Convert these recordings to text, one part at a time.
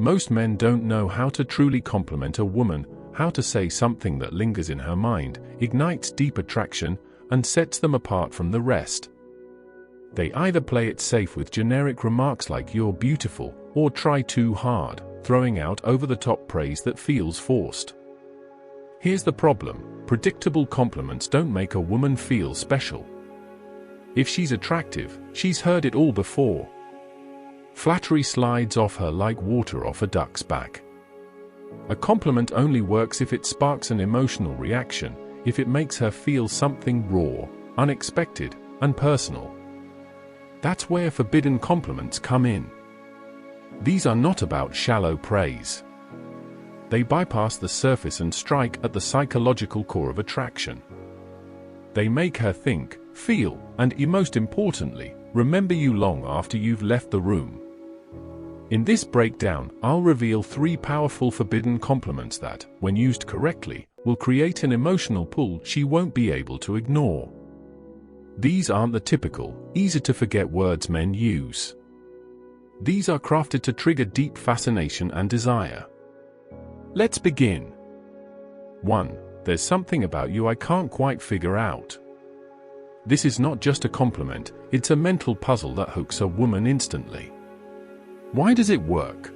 Most men don't know how to truly compliment a woman, how to say something that lingers in her mind, ignites deep attraction, and sets them apart from the rest. They either play it safe with generic remarks like "you're beautiful," or try too hard, throwing out over-the-top praise that feels forced. Here's the problem: predictable compliments don't make a woman feel special. If she's attractive, she's heard it all before. Flattery slides off her like water off a duck's back. A compliment only works if it sparks an emotional reaction, if it makes her feel something raw, unexpected, and personal. That's where forbidden compliments come in. These are not about shallow praise. They bypass the surface and strike at the psychological core of attraction. They make her think, feel, and most importantly, remember you long after you've left the room. In this breakdown, I'll reveal 3 powerful forbidden compliments that, when used correctly, will create an emotional pull she won't be able to ignore. These aren't the typical, easy-to-forget words men use. These are crafted to trigger deep fascination and desire. Let's begin. 1. There's something about you I can't quite figure out. This is not just a compliment, it's a mental puzzle that hooks a woman instantly. Why does it work?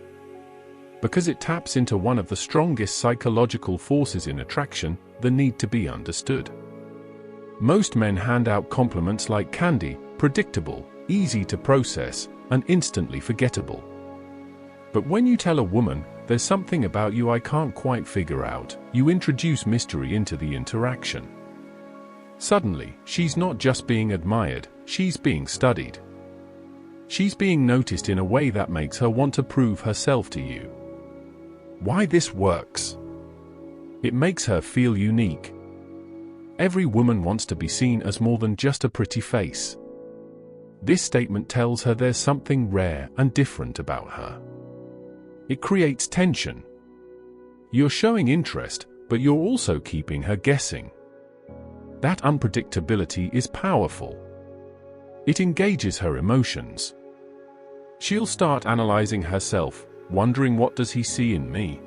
Because it taps into one of the strongest psychological forces in attraction, the need to be understood. Most men hand out compliments like candy, predictable, easy to process, and instantly forgettable. But when you tell a woman, "There's something about you I can't quite figure out," you introduce mystery into the interaction. Suddenly, she's not just being admired, she's being studied. She's being noticed in a way that makes her want to prove herself to you. Why this works? It makes her feel unique. Every woman wants to be seen as more than just a pretty face. This statement tells her there's something rare and different about her. It creates tension. You're showing interest, but you're also keeping her guessing. That unpredictability is powerful. It engages her emotions. She'll start analyzing herself, wondering, what does he see in me?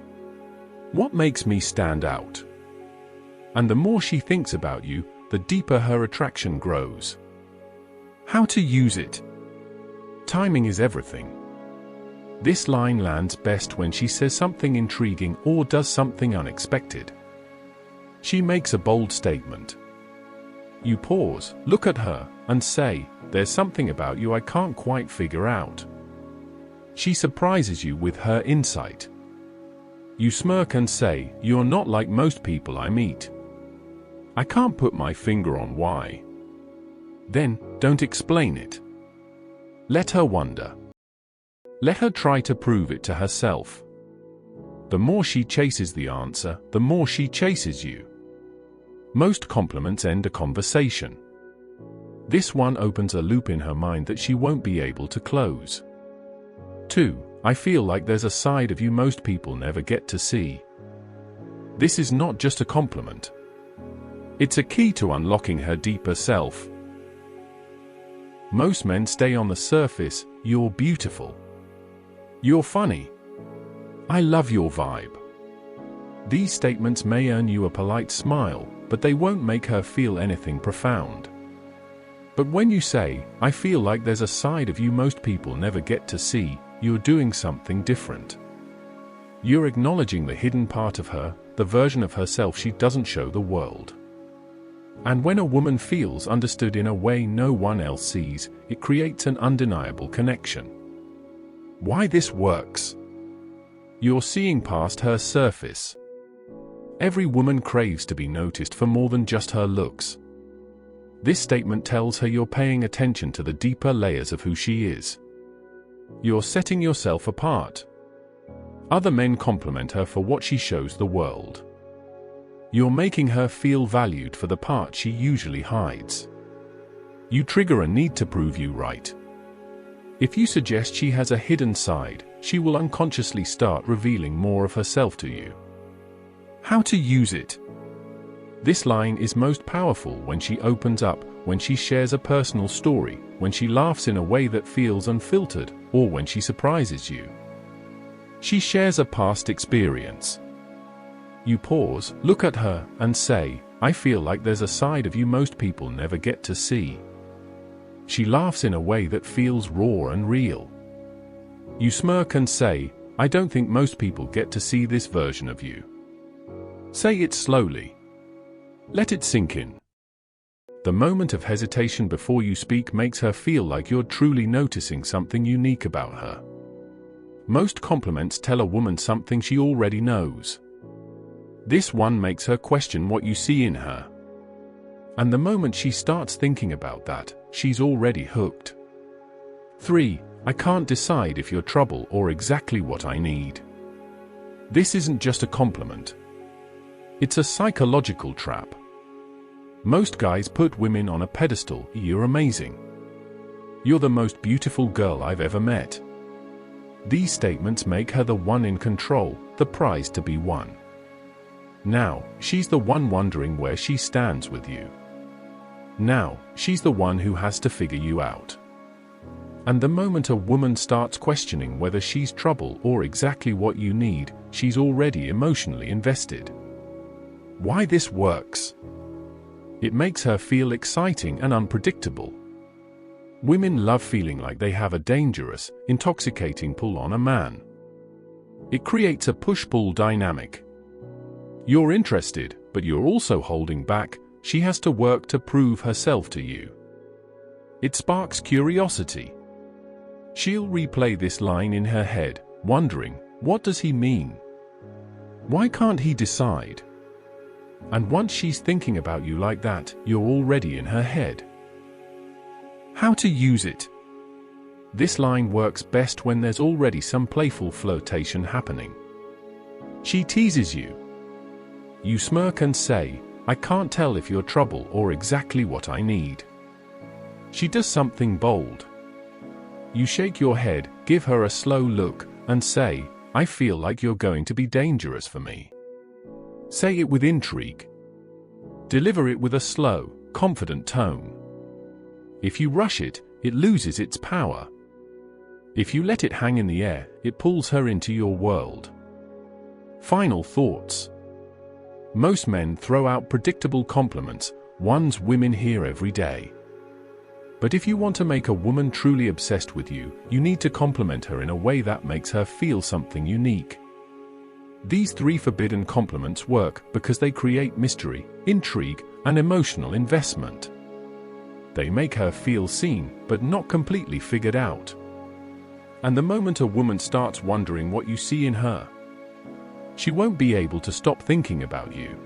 What makes me stand out? And the more she thinks about you, the deeper her attraction grows. How to use it? Timing is everything. This line lands best when she says something intriguing or does something unexpected. She makes a bold statement. You pause, look at her, and say, "There's something about you I can't quite figure out." She surprises you with her insight. You smirk and say, "You're not like most people I meet. I can't put my finger on why." Then, don't explain it. Let her wonder. Let her try to prove it to herself. The more she chases the answer, the more she chases you. Most compliments end a conversation. This one opens a loop in her mind that she won't be able to close. 2. I feel like there's a side of you most people never get to see. This is not just a compliment. It's a key to unlocking her deeper self. Most men stay on the surface. "You're beautiful. You're funny. I love your vibe." These statements may earn you a polite smile, but they won't make her feel anything profound. But when you say, "I feel like there's a side of you most people never get to see," you're doing something different. You're acknowledging the hidden part of her, the version of herself she doesn't show the world. And when a woman feels understood in a way no one else sees, it creates an undeniable connection. Why this works? You're seeing past her surface. Every woman craves to be noticed for more than just her looks. This statement tells her you're paying attention to the deeper layers of who she is. You're setting yourself apart. Other men compliment her for what she shows the world. You're making her feel valued for the part she usually hides. You trigger a need to prove you right. If you suggest she has a hidden side, she will unconsciously start revealing more of herself to you. How to use it? This line is most powerful when she opens up, when she shares a personal story, when she laughs in a way that feels unfiltered, or when she surprises you. She shares a past experience. You pause, look at her, and say, I feel like there's a side of you most people never get to see. She laughs in a way that feels raw and real. You smirk and say, I don't think most people get to see this version of you. Say it slowly. Let it sink in. The moment of hesitation before you speak makes her feel like you're truly noticing something unique about her. Most compliments tell a woman something she already knows. This one makes her question what you see in her. And the moment she starts thinking about that, she's already hooked. 3. I can't decide if you're trouble or exactly what I need. This isn't just a compliment. It's a psychological trap. Most guys put women on a pedestal. You're amazing. You're the most beautiful girl I've ever met. These statements make her the one in control, the prize to be won. Now, she's the one wondering where she stands with you. Now, she's the one who has to figure you out. And the moment a woman starts questioning whether she's trouble or exactly what you need, she's already emotionally invested. Why this works? It makes her feel exciting and unpredictable. Women love feeling like they have a dangerous, intoxicating pull on a man. It creates a push-pull dynamic. You're interested, but you're also holding back. She has to work to prove herself to you. It sparks curiosity. She'll replay this line in her head, wondering, what does he mean? Why can't he decide? And once she's thinking about you like that, you're already in her head. How to use it? This line works best when there's already some playful flirtation happening. She teases you. You smirk and say, I can't tell if you're trouble or exactly what I need. She does something bold. You shake your head, give her a slow look, and say, I feel like you're going to be dangerous for me. Say it with intrigue. Deliver it with a slow, confident tone. If you rush it, it loses its power. If you let it hang in the air, it pulls her into your world. Final thoughts. Most men throw out predictable compliments, ones women hear every day. But if you want to make a woman truly obsessed with you, you need to compliment her in a way that makes her feel something unique. These 3 forbidden compliments work because they create mystery, intrigue, and emotional investment. They make her feel seen, but not completely figured out. And the moment a woman starts wondering what you see in her, she won't be able to stop thinking about you.